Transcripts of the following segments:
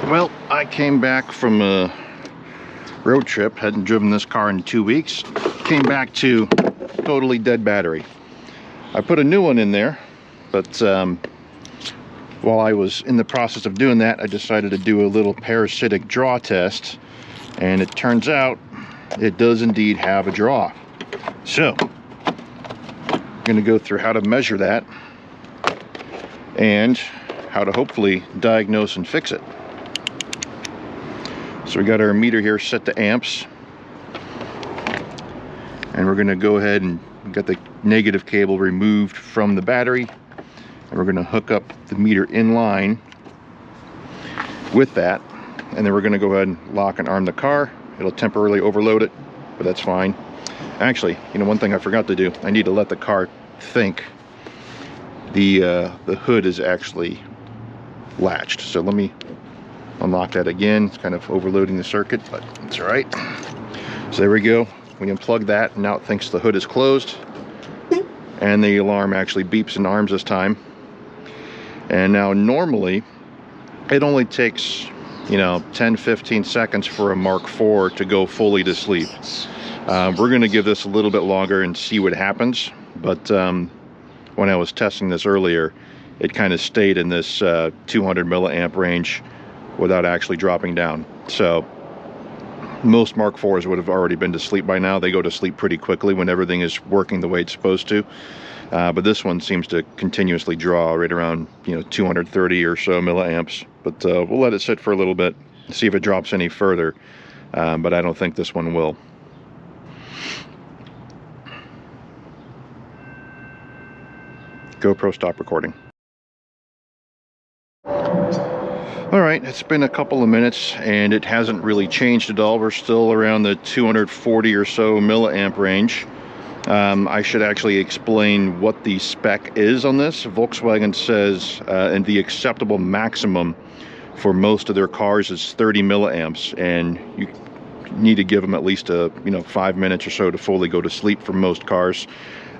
Well, I came back from a road trip, hadn't driven this car in 2 weeks. Came back to totally dead battery. I put a new one in there, but while I was in the process of doing that, I decided to do a little parasitic draw test, and it turns out it does indeed have a draw. So, I'm going to go through how to measure that and how to hopefully diagnose and fix it. So we got our meter here set to amps, and we're going to go ahead and get the negative cable removed from the battery, and we're going to hook up the meter in line with that, and then we're going to go ahead and lock and arm the car. It'll temporarily overload it, but that's fine. Actually, you know, one thing I forgot to do, I need to let the car think the hood is actually latched. So let me unlock that again. It's kind of overloading the circuit, but it's all right. So there we go. We unplug that, and now it thinks the hood is closed, and the alarm actually beeps and arms this time. And now normally it only takes, you know, 10-15 seconds for a Mk4 to go fully to sleep. We're going to give this a little bit longer and see what happens, but when I was testing this earlier, it kind of stayed in this 200 milliamp range without actually dropping down. So most Mk4s would have already been to sleep by now. They go to sleep pretty quickly when everything is working the way it's supposed to. But this one seems to continuously draw right around, you know, 230 or so milliamps. But we'll let it sit for a little bit, see if it drops any further. But I don't think this one will. GoPro, stop recording. Alright, it's been a couple of minutes and it hasn't really changed at all. We're still around the 240 or so milliamp range. I should actually explain what the spec is on this. Volkswagen says and the acceptable maximum for most of their cars is 30 milliamps, and you need to give them at least 5 minutes or so to fully go to sleep for most cars.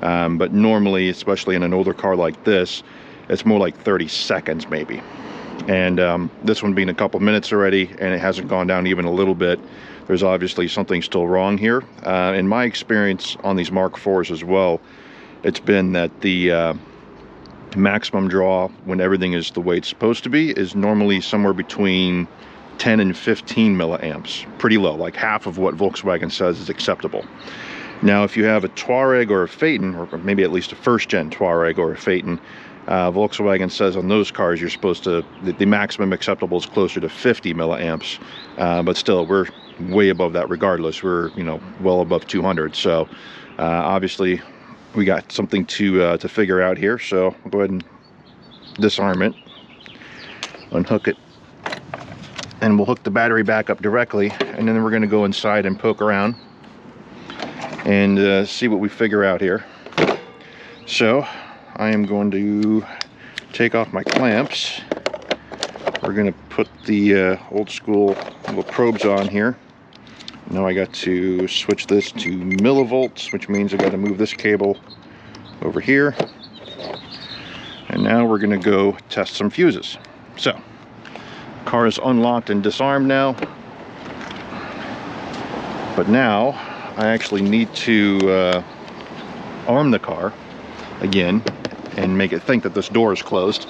But normally, especially in an older car like this, it's more like 30 seconds maybe. And this one being a couple minutes already, and it hasn't gone down even a little bit, there's obviously something still wrong here. In my experience on these Mk4s as well, it's been that the maximum draw when everything is the way it's supposed to be is normally somewhere between 10 and 15 milliamps. Pretty low, like half of what Volkswagen says is acceptable. Now, if you have a Touareg or a Phaeton, or maybe at least a first-gen Touareg or a Phaeton, Volkswagen says on those cars you're supposed to, the maximum acceptable is closer to 50 milliamps, but still we're way above that regardless. We're, you know, well above 200. So obviously we got something to figure out here. So we'll go ahead and disarm it, unhook it, and we'll hook the battery back up directly, and then we're going to go inside and poke around and see what we figure out here. So I am going to take off my clamps. We're going to put the old school little probes on here. Now I got to switch this to millivolts, which means I got to move this cable over here. And now we're going to go test some fuses. So, car is unlocked and disarmed now. But now I actually need to arm the car again and make it think that this door is closed.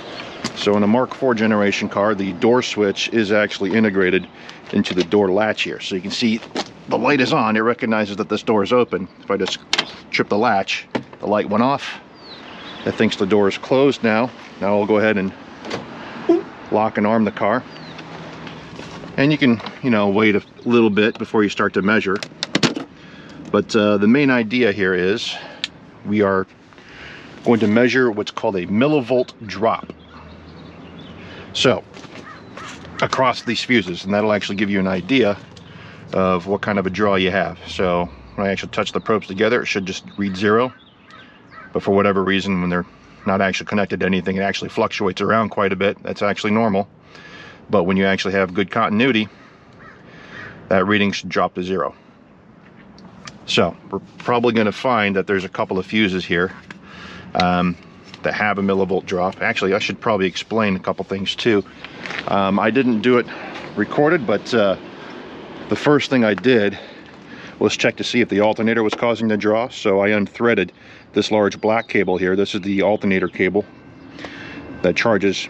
So in a Mk4 generation car, the door switch is actually integrated into the door latch here. So you can see the light is on. It recognizes that this door is open. If I just trip the latch, the light went off. It thinks the door is closed now. Now I'll go ahead and lock and arm the car. And you can, you know, wait a little bit before you start to measure. But the main idea here is we are going to measure what's called a millivolt drop. So, across these fuses, and that'll actually give you an idea of what kind of a draw you have. So, when I actually touch the probes together, it should just read 0. But for whatever reason, when they're not actually connected to anything, it actually fluctuates around quite a bit. That's actually normal. But when you actually have good continuity, that reading should drop to 0. So, we're probably going to find that there's a couple of fuses here that have a millivolt drop. Actually, I should probably explain a couple things too. I didn't do it recorded, but the first thing I did was check to see if the alternator was causing the draw. So I unthreaded this large black cable here. This is the alternator cable that charges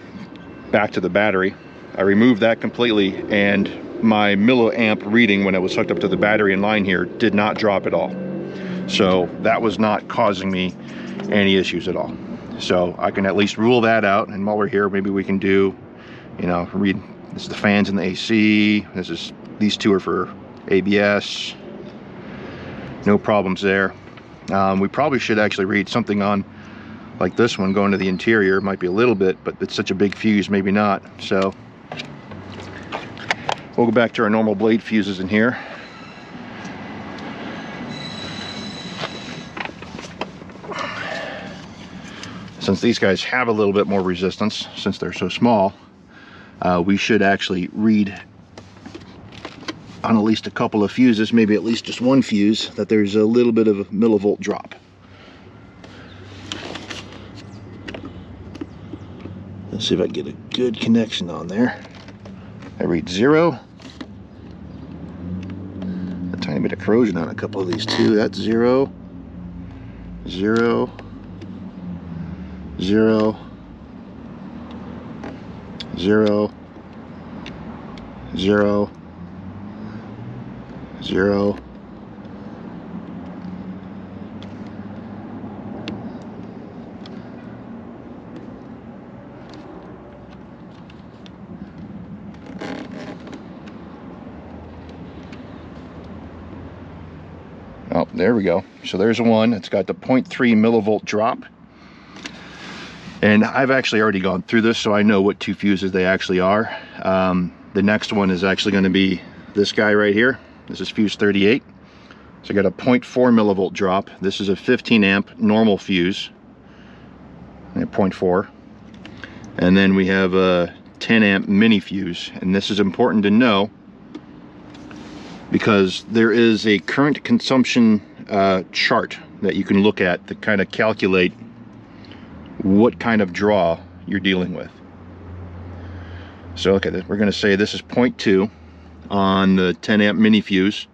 back to the battery. I removed that completely, and my milliamp reading when it was hooked up to the battery in line here did not drop at all. So that was not causing me any issues at all. So I can at least rule that out. And while we're here, maybe we can do, you know, read. This is the fans and the AC. These two are for ABS. No problems there. We probably should actually read something on like this one going to the interior. Might be a little bit, but it's such a big fuse, maybe not. So we'll go back to our normal blade fuses in here. Since these guys have a little bit more resistance, since they're so small, we should actually read on at least a couple of fuses, maybe at least just one fuse, that there's a little bit of a millivolt drop. Let's see if I can get a good connection on there. I read 0. A tiny bit of corrosion on a couple of these too. That's 0, 0, 0, 0, 0, 0. Oh, there we go. So there's one. It's got the 0.3 millivolt drop. And I've actually already gone through this, so I know what two fuses they actually are. The next one is actually going to be this guy right here. This is fuse 38. So I got a 0.4 millivolt drop. This is a 15 amp normal fuse, 0.4. And then we have a 10 amp mini fuse. And this is important to know because there is a current consumption chart that you can look at to kind of calculate what kind of draw you're dealing with. So okay, we're going to say this is 0.2 on the 10 amp mini fuse,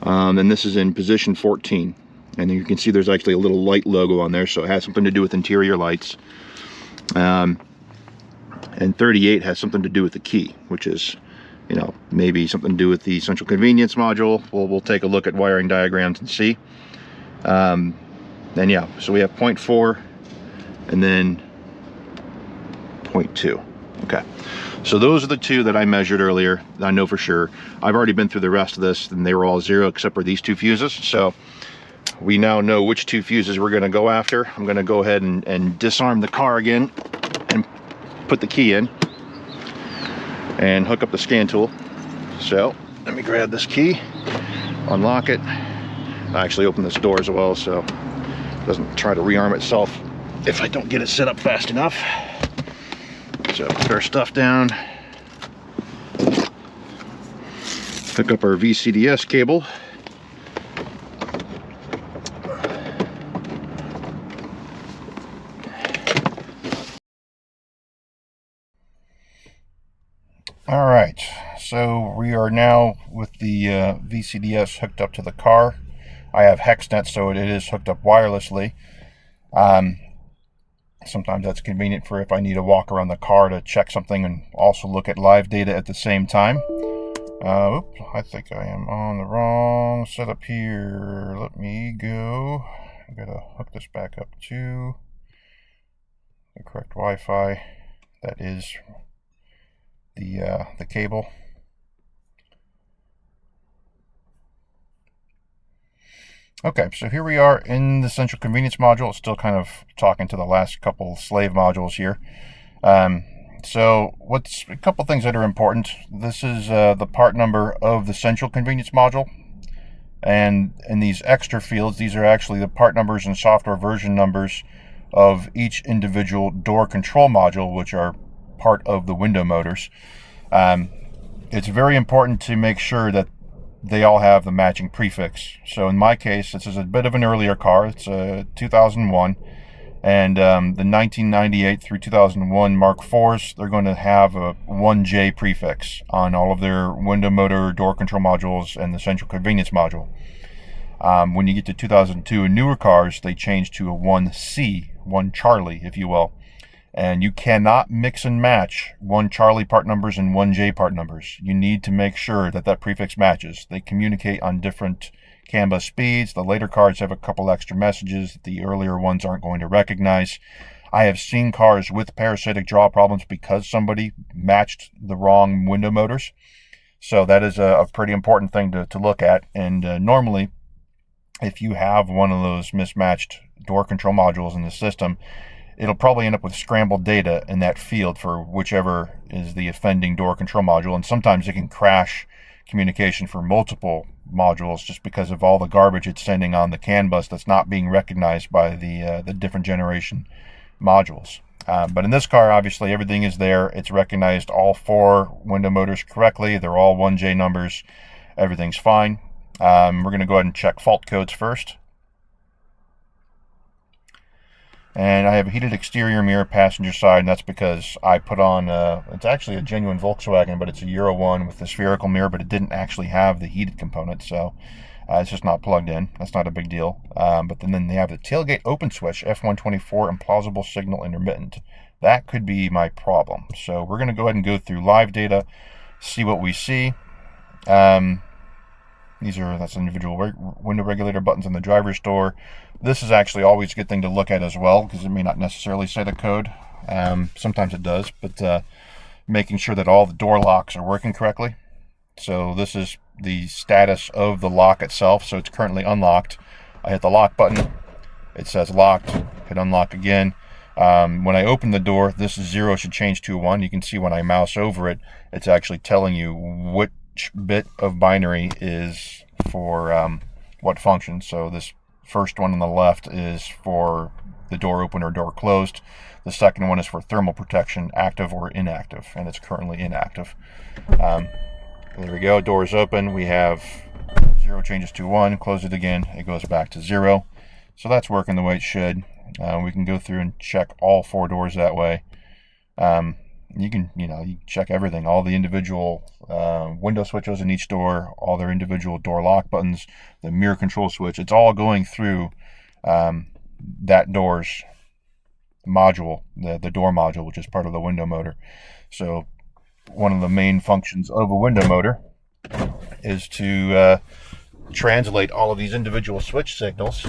and this is in position 14, and you can see there's actually a little light logo on there, so it has something to do with interior lights. And 38 has something to do with the key, which is, you know, maybe something to do with the central convenience module. We'll take a look at wiring diagrams and see. And yeah, so we have 0.4 and then 0.2. Okay, so those are the two that I measured earlier. I know for sure. I've already been through the rest of this, and they were all 0 except for these two fuses. So we now know which two fuses we're going to go after. I'm going to go ahead and disarm the car again and put the key in and hook up the scan tool. So let me grab this key, unlock it. I actually open this door as well, so it doesn't try to rearm itself if I don't get it set up fast enough. So put our stuff down, hook up our VCDS cable. All right, so we are now with the VCDS hooked up to the car. I have HexNet, so it is hooked up wirelessly. Sometimes that's convenient for if I need to walk around the car to check something and also look at live data at the same time. Oops, I think I am on the wrong setup here. Let me go. I'm gonna hook this back up to the correct Wi-Fi. That is the cable. Okay, so here we are in the central convenience module. It's still kind of talking to the last couple slave modules here. So what's a couple things that are important. This is the part number of the central convenience module. And in these extra fields, these are actually the part numbers and software version numbers of each individual door control module, which are part of the window motors. It's very important to make sure that they all have the matching prefix. So in my case, this is a bit of an earlier car. It's a 2001, And the 1998 through 2001 Mark IVs, they're going to have a 1J prefix on all of their window motor, door control modules, and the central convenience module. When you get to 2002 and newer cars, they change to a 1C, 1 Charlie, if you will. And you cannot mix and match 1 Charlie part numbers and 1J part numbers. You need to make sure that that prefix matches. They communicate on different CAN bus speeds. The later cards have a couple extra messages that the earlier ones aren't going to recognize. I have seen cars with parasitic draw problems because somebody matched the wrong window motors. So that is a pretty important thing to look at. And normally, if you have one of those mismatched door control modules in the system, it'll probably end up with scrambled data in that field for whichever is the offending door control module. And sometimes it can crash communication for multiple modules just because of all the garbage it's sending on the CAN bus that's not being recognized by the different generation modules. But in this car, obviously, everything is there. It's recognized all 4 window motors correctly. They're all 1J numbers. Everything's fine. We're going to go ahead and check fault codes first. And I have a heated exterior mirror passenger side, and that's because I put on, it's actually a genuine Volkswagen, but it's a Euro 1 with the spherical mirror, but it didn't actually have the heated component, so it's just not plugged in. That's not a big deal. But then they have the tailgate open switch, F124 implausible signal intermittent. That could be my problem. So we're going to go ahead and go through live data, see what we see. That's individual window regulator buttons on the driver's door. This is actually always a good thing to look at as well, because it may not necessarily say the code. Sometimes it does, but making sure that all the door locks are working correctly. So this is the status of the lock itself. So it's currently unlocked. I hit the lock button. It says locked. Hit unlock again. When I open the door, this is 0 should change to a 1. You can see when I mouse over it, it's actually telling you which bit of binary is for what function. So this first one on the left is for the door open or door closed. The second one is for thermal protection, active or inactive, and it's currently inactive. There we go, door is open. We have 0 changes to 1, close it again, it goes back to 0. So that's working the way it should. We can go through and check all 4 doors that way. You can check everything, all the individual window switches in each door, all their individual door lock buttons, the mirror control switch. It's all going through that door's module, the door module, which is part of the window motor. So one of the main functions of a window motor is to translate all of these individual switch signals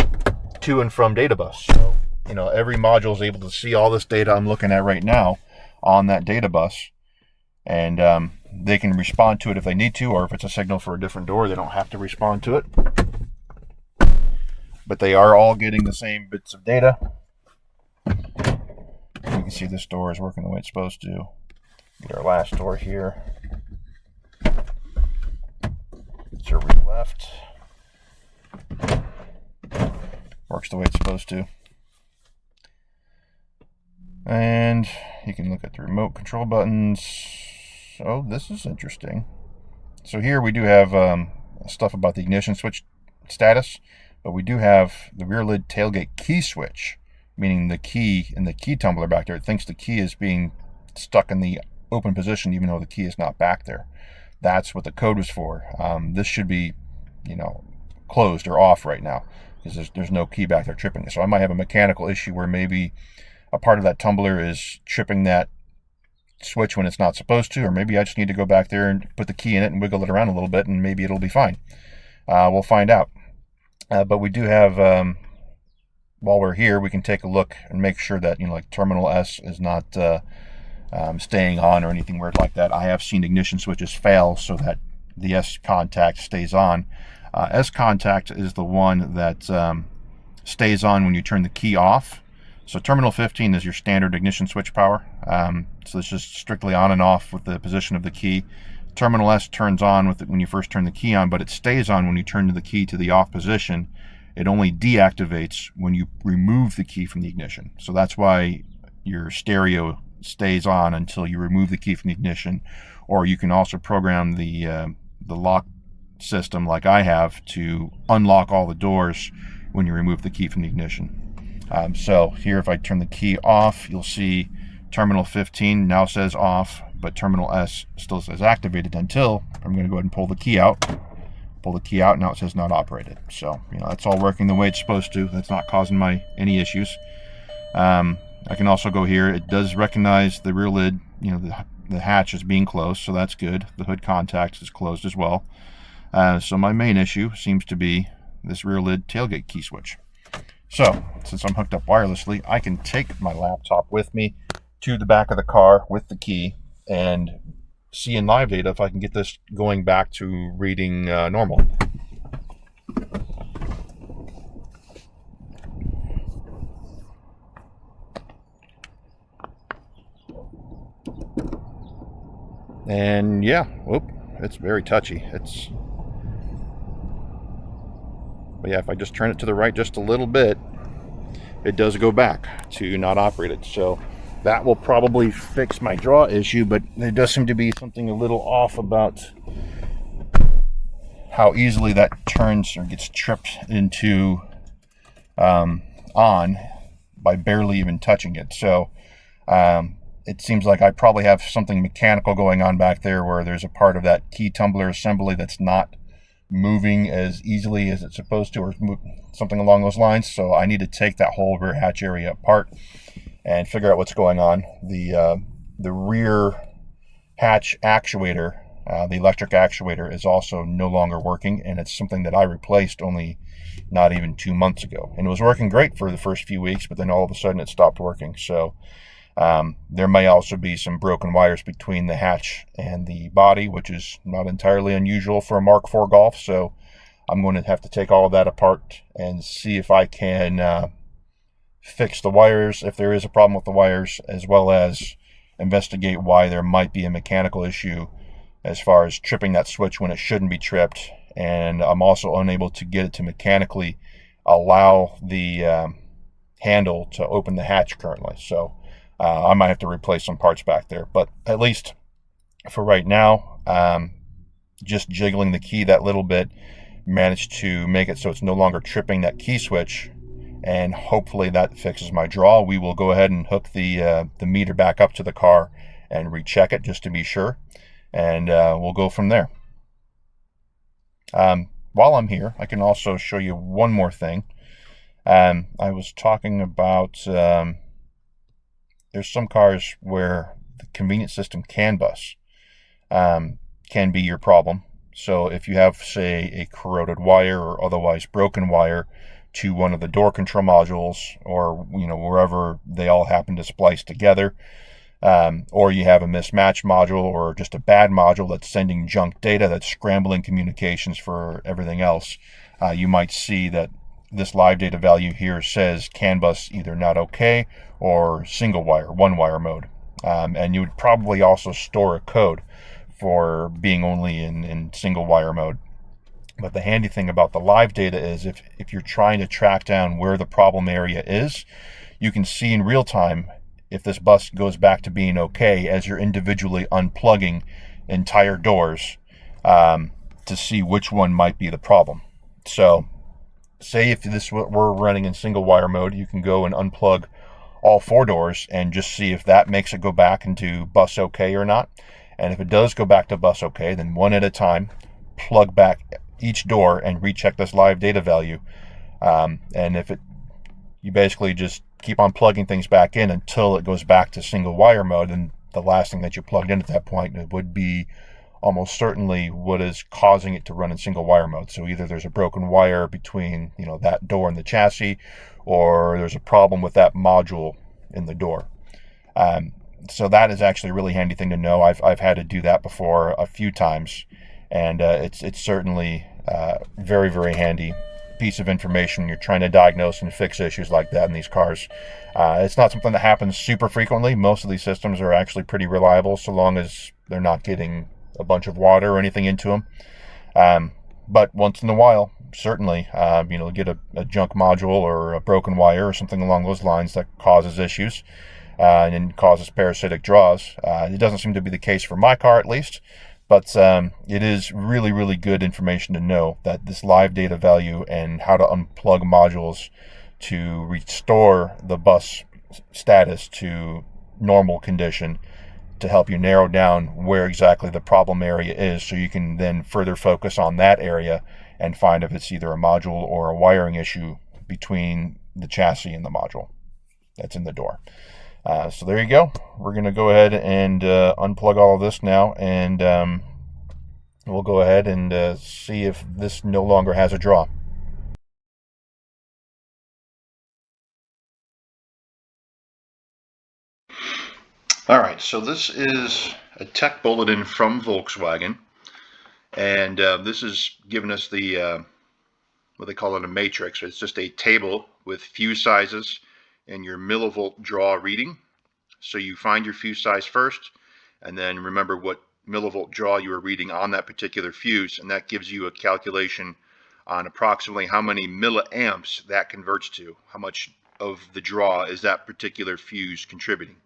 to and from data bus. So, every module is able to see all this data I'm looking at right now on that data bus, and they can respond to it if they need to, or if it's a signal for a different door, they don't have to respond to it. But they are all getting the same bits of data. You can see this door is working the way it's supposed to. Get our last door here. It's our rear left. Works the way it's supposed to. And you can look at the remote control buttons. Oh, this is interesting. So here we do have stuff about the ignition switch status, but we do have the rear lid tailgate key switch, meaning the key in the key tumbler back there. It thinks the key is being stuck in the open position, even though the key is not back there. That's what the code was for. This should be, closed or off right now, because there's no key back there tripping it. So I might have a mechanical issue where maybe a part of that tumbler is tripping that switch when it's not supposed to, or maybe I just need to go back there and put the key in it and wiggle it around a little bit, and maybe it'll be fine. We'll find out. But we do have, while we're here, we can take a look and make sure that, like terminal S is not staying on or anything weird like that. I have seen ignition switches fail so that the S contact stays on. S contact is the one that stays on when you turn the key off. So terminal 15 is your standard ignition switch power. So it's just strictly on and off with the position of the key. Terminal S turns on with it when you first turn the key on, but it stays on when you turn the key to the off position. It only deactivates when you remove the key from the ignition. So that's why your stereo stays on until you remove the key from the ignition. Or you can also program the lock system like I have to unlock all the doors when you remove the key from the ignition. So here, if I turn the key off, you'll see terminal 15 now says off, but terminal S still says activated until I'm going to go ahead and pull the key out. Pull the key out, now it says not operated. So, that's all working the way it's supposed to. That's not causing any issues. I can also go here. It does recognize the rear lid, the hatch is being closed, so that's good. The hood contact is closed as well. So my main issue seems to be this rear lid tailgate key switch. So, since I'm hooked up wirelessly, I can take my laptop with me to the back of the car with the key and see in live data if I can get this going back to reading normal. And yeah, whoop, it's very touchy. But yeah, if I just turn it to the right just a little bit, it does go back to not operated. So that will probably fix my draw issue, but there does seem to be something a little off about how easily that turns or gets tripped into on by barely even touching it. So it seems like I probably have something mechanical going on back there where there's a part of that key tumbler assembly that's not moving as easily as it's supposed to, or something along those lines. So I need to take that whole rear hatch area apart and figure out what's going on. The rear hatch actuator, the electric actuator, is also no longer working, and it's something that I replaced only not even 2 months ago. And it was working great for the first few weeks, but then all of a sudden it stopped working. So there may also be some broken wires between the hatch and the body, which is not entirely unusual for a Mk4 Golf. So I'm going to have to take all of that apart and see if I can fix the wires, if there is a problem with the wires, as well as investigate why there might be a mechanical issue as far as tripping that switch when it shouldn't be tripped. And I'm also unable to get it to mechanically allow the handle to open the hatch currently. So I might have to replace some parts back there, but at least for right now, just jiggling the key that little bit managed to make it so it's no longer tripping that key switch, and hopefully that fixes my draw. We will go ahead and hook the meter back up to the car and recheck it just to be sure, and we'll go from there. While I'm here, I can also show you one more thing. I was talking about there's some cars where the convenience system CAN bus can be your problem. So if you have, say, a corroded wire or otherwise broken wire to one of the door control modules, or wherever they all happen to splice together, or you have a mismatched module or just a bad module that's sending junk data, that's scrambling communications for everything else, you might see that this live data value here says CAN bus either not okay or single wire, one wire mode. And you would probably also store a code for being only in single wire mode. But the handy thing about the live data is if you're trying to track down where the problem area is, you can see in real time if this bus goes back to being okay as you're individually unplugging entire doors to see which one might be the problem. So say if this were running in single wire mode, you can go and unplug all 4 doors and just see if that makes it go back into bus okay or not. And if it does go back to bus okay, then one at a time, plug back each door and recheck this live data value. And if you basically just keep on plugging things back in until it goes back to single wire mode, and the last thing that you plugged in at that point would be almost certainly what is causing it to run in single wire mode. So either there's a broken wire between that door and the chassis, or there's a problem with that module in the door. So that is actually a really handy thing to know. I've had to do that before a few times, and it's certainly very, very handy piece of information when you're trying to diagnose and fix issues like that in these cars. It's not something that happens super frequently. Most of these systems are actually pretty reliable, so long as they're not getting a bunch of water or anything into them. But once in a while, certainly, get a junk module or a broken wire or something along those lines that causes issues and causes parasitic draws. It doesn't seem to be the case for my car, at least, but it is really, really good information to know that this live data value and how to unplug modules to restore the bus status to normal condition, to help you narrow down where exactly the problem area is, so you can then further focus on that area and find if it's either a module or a wiring issue between the chassis and the module that's in the door. So there you go. We're going to go ahead and unplug all of this now, and we'll go ahead and see if this no longer has a draw. Alright, so this is a tech bulletin from Volkswagen, and this is giving us the what they call it, a matrix. It's just a table with fuse sizes and your millivolt draw reading. So you find your fuse size first, and then remember what millivolt draw you are reading on that particular fuse, and that gives you a calculation on approximately how many milliamps that converts to. How much of the draw is that particular fuse contributing?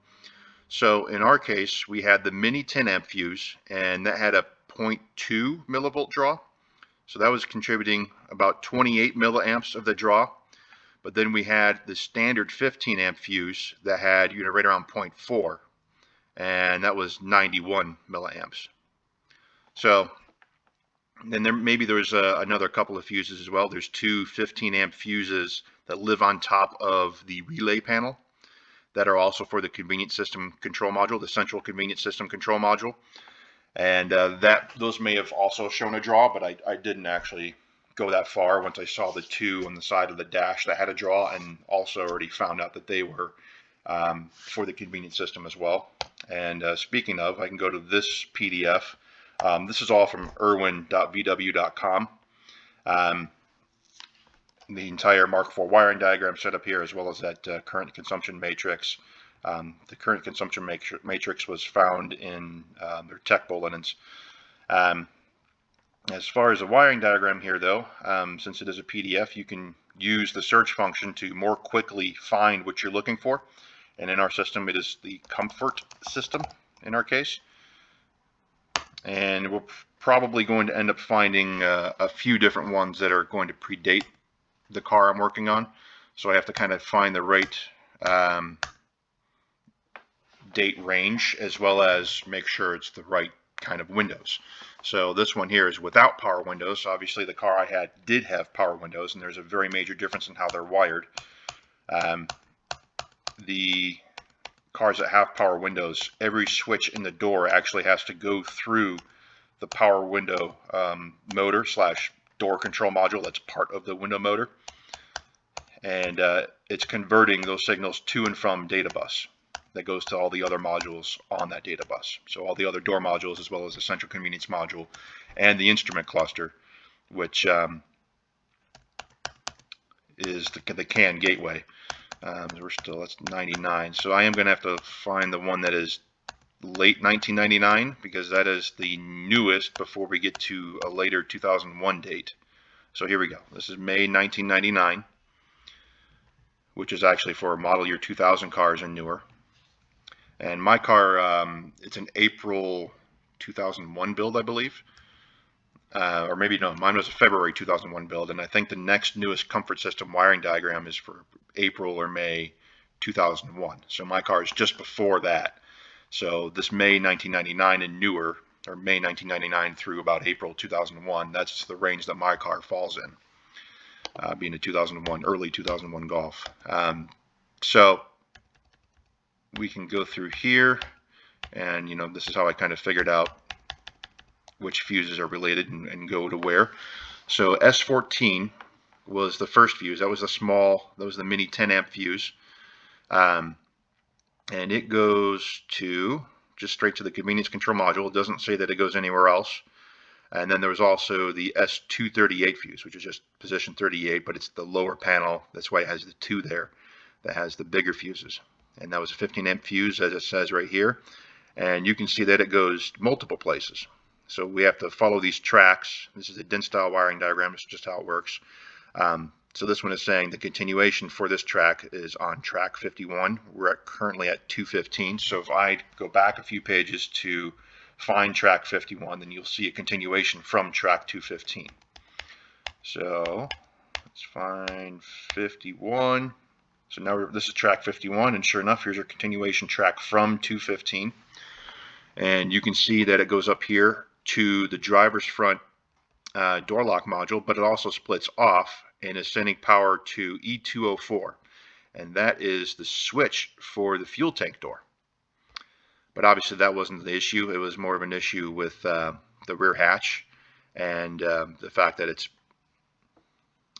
So in our case, we had the mini 10 amp fuse, and that had a 0.2 millivolt draw. So that was contributing about 28 milliamps of the draw. But then we had the standard 15 amp fuse that had, right around 0.4, and that was 91 milliamps. So then maybe there's another couple of fuses as well. There's two 15 amp fuses that live on top of the relay panel that are also for the convenience system control module, the central convenience system control module. And those may have also shown a draw, but I didn't actually go that far once I saw the two on the side of the dash that had a draw, and also already found out that they were for the convenience system as well. And speaking of, I can go to this PDF. This is all from irwin.vw.com. The entire Mk4 wiring diagram set up here, as well as that current consumption matrix. The current consumption matrix was found in their tech bulletins. As far as the wiring diagram here, though, since it is a PDF, you can use the search function to more quickly find what you're looking for. And in our system, it is the comfort system in our case. And we're probably going to end up finding a few different ones that are going to predate the car I'm working on. So I have to kind of find the right date range, as well as make sure it's the right kind of windows. So this one here is without power windows. Obviously the car I had did have power windows, and there's a very major difference in how they're wired. The cars that have power windows, every switch in the door actually has to go through the power window motor slash door control module that's part of the window motor, and it's converting those signals to and from data bus that goes to all the other modules on that data bus. So all the other door modules, as well as the central convenience module and the instrument cluster, which is the CAN gateway. That's 99. So I am going to have to find the one that is late 1999, because that is the newest before we get to a later 2001 date. So here we go. This is May 1999, which is actually for model year 2000 cars and newer. And my car, it's an April 2001 build, I believe. Or maybe no, mine was a February 2001 build, and I think the next newest comfort system wiring diagram is for April or May 2001. So my car is just before that. So this May 1999 and newer, or May 1999 through about April 2001, that's the range that my car falls in, being a 2001, early 2001 Golf. So we can go through here, and this is how I kind of figured out which fuses are related and go to where. So S14 was the first fuse. That was the mini 10 amp fuse. And it goes to just straight to the convenience control module. It doesn't say that it goes anywhere else. And then there was also the S238 fuse, which is just position 38, but it's the lower panel. That's why it has the 2 there that has the bigger fuses. And that was a 15 amp fuse, as it says right here. And you can see that it goes multiple places. So we have to follow these tracks. This is a DIN style wiring diagram. It's just how it works. So this one is saying the continuation for this track is on track 51. We're currently at 215. So if I go back a few pages to find track 51, then you'll see a continuation from track 215. So Let's find 51. So now this is track 51, and sure enough, here's our continuation track from 215. And you can see that it goes up here to the driver's front door lock module, but it also splits off and is sending power to E204. And that is the switch for the fuel tank door. But obviously that wasn't the issue. It was more of an issue with the rear hatch and the fact that it's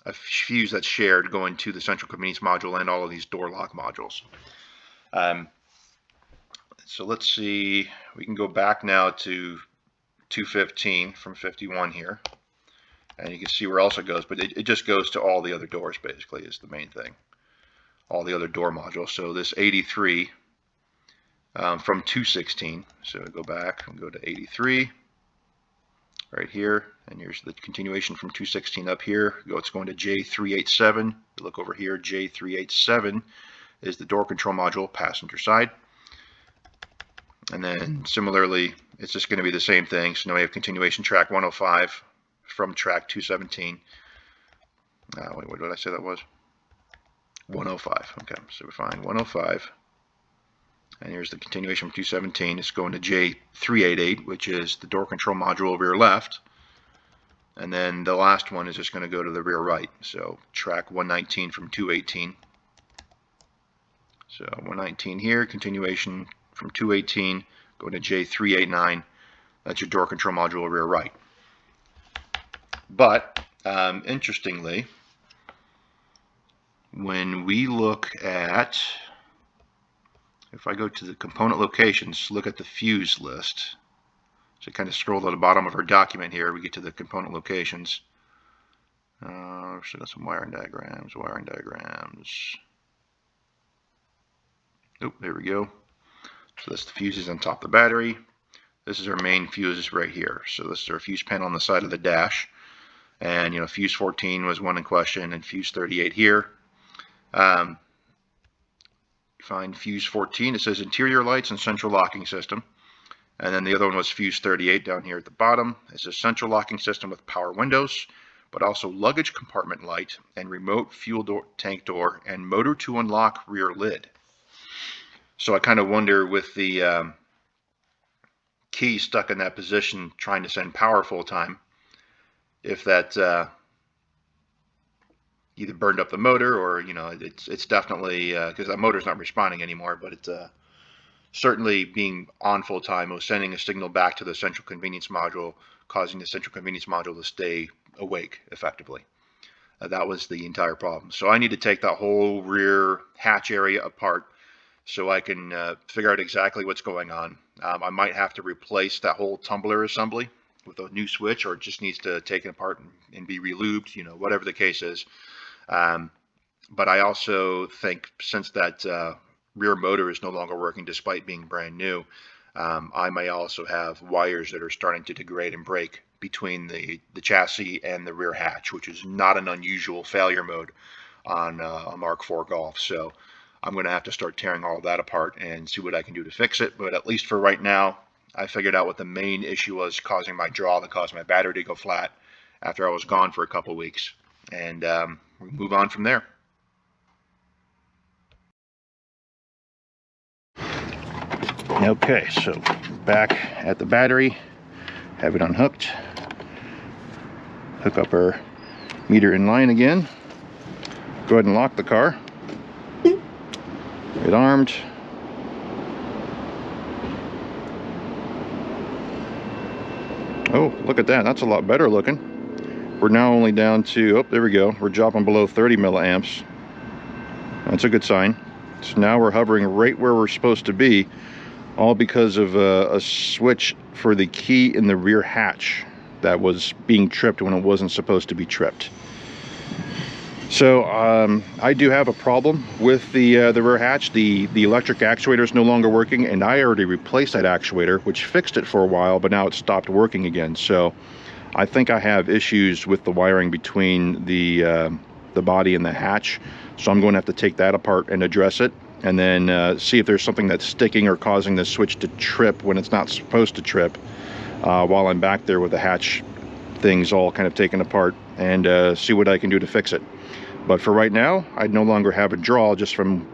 a fuse that's shared going to the central convenience module and all of these door lock modules. So let's see, we can go back now to 215 from 51 here, and you can see where else it goes, but it just goes to all the other doors basically is the main thing, all the other door modules. So this 83 from 216, so go back and go to 83 right here, and here's the continuation from 216 up here. It's going to J387. Look over here, J387 is the door control module, passenger side. And then similarly, it's just going to be the same thing. So now we have continuation track 105 from track 217. Wait, what did I say that was? 105. Okay, so we find 105. And here's the continuation from 217. It's going to J388, which is the door control module rear left. And then the last one is just going to go to the rear right. So track 119 from 218. So 119 here, continuation from 218, going to J389. That's your door control module rear right. But interestingly, when we look at, if I go to the component locations, look at the fuse list. So kind of scroll to the bottom of our document here, we get to the component locations. So got some wiring diagrams. Oh, there we go. So that's the fuses on top of the battery. This is our main fuses right here. So this is our fuse panel on the side of the dash. And you know, fuse 14 was one in question, and fuse 38 here. Find fuse 14. It says interior lights and central locking system. And then the other one was fuse 38 down here at the bottom. It's a central locking system with power windows, but also luggage compartment light and remote fuel tank door and motor to unlock rear lid. So I kind of wonder, with the key stuck in that position trying to send power full time, if that either burned up the motor, or you know, it's definitely because that motor's not responding anymore, but it's certainly being on full time. It was sending a signal back to the central convenience module, causing the central convenience module to stay awake effectively. That was the entire problem. So I need to take that whole rear hatch area apart so I can figure out exactly what's going on. I might have to replace that whole tumbler assembly with a new switch, or it just needs to take it apart and be relubed, you know, whatever the case is. But I also think, since that rear motor is no longer working despite being brand new, I may also have wires that are starting to degrade and break between the chassis and the rear hatch, which is not an unusual failure mode on a Mark IV Golf. So I'm going to have to start tearing all of that apart and see what I can do to fix it. But at least for right now, I figured out what the main issue was causing my draw, that caused my battery to go flat after I was gone for a couple weeks. And we'll move on from there. Okay, so back at the battery, have it unhooked. Hook up our meter in line again. Go ahead and lock the car. Get armed. Oh, look at that. That's a lot better looking. We're now only down to, oh, there we go. We're dropping below 30 milliamps. That's a good sign. So now we're hovering right where we're supposed to be, all because of a switch for the key in the rear hatch that was being tripped when it wasn't supposed to be tripped. So I do have a problem with the rear hatch. The electric actuator is no longer working, and I already replaced that actuator, which fixed it for a while, but now it stopped working again. So I think I have issues with the wiring between the body and the hatch. So I'm going to have to take that apart and address it, and then see if there's something that's sticking or causing the switch to trip when it's not supposed to trip, while I'm back there with the hatch things all kind of taken apart, and see what I can do to fix it. But for right now, I no longer have a draw just from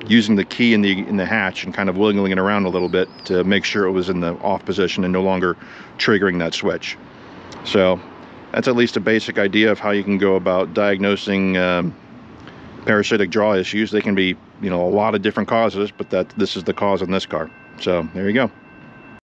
using the key in the hatch and kind of wiggling it around a little bit to make sure it was in the off position and no longer triggering that switch. So that's at least a basic idea of how you can go about diagnosing parasitic draw issues. They can be, you know, a lot of different causes, but this is the cause in this car. So there you go.